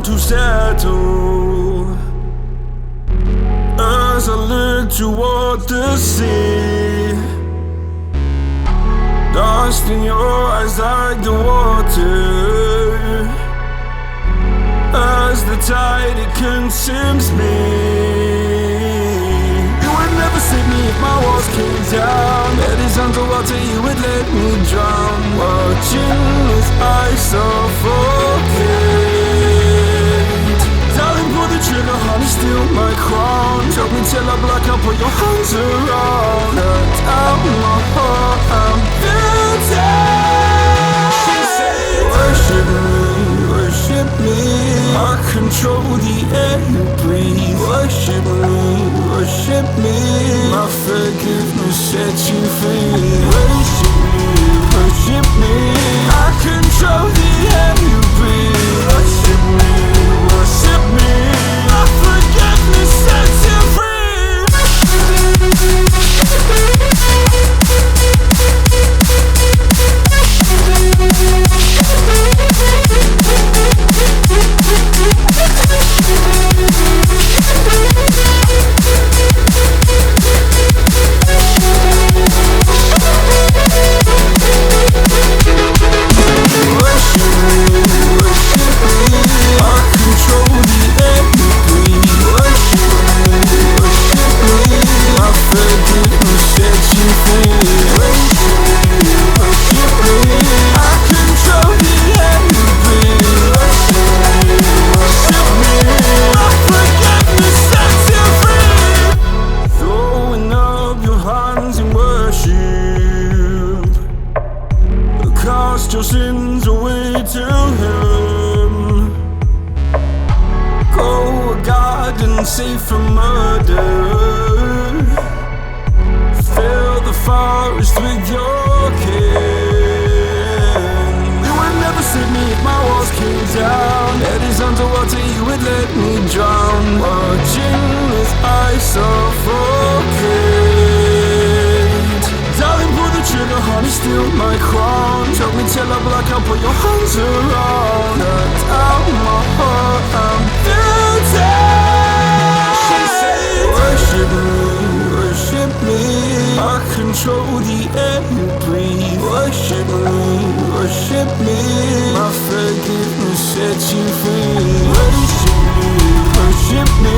to settle as I look toward the sea. Dust in your eyes like the water, as the tide it consumes me. You would never save me if my walls came down. Head is underwater, you would let me drown. Watching as I suffocate. Darling, pull the trigger, honey, steal my crown. Choke me till I black out, put your hands around. Cut out my heart, I'm guilty. She said, worship me, worship me. I control the air you breathe. Worship me, worship me. My forgiveness sets you free. Worship me, worship me. I control the air you breathe. Worship me, worship me. My forgiveness sets you free. Cast your sins away to Him. Go a garden safe from murder. Fill the forest with your kin. You would never save me if my walls came down. Head is underwater, you would let me drown. Watching as I suffocate. Darling, pull the trigger, honey, steal my crown. Choke me till I black out, put your hands around. Cut out my heart, I'm guilty. She said, worship me, worship me. I control the air you breathe. Worship me, worship me. My forgiveness sets you free. Worship me, worship me.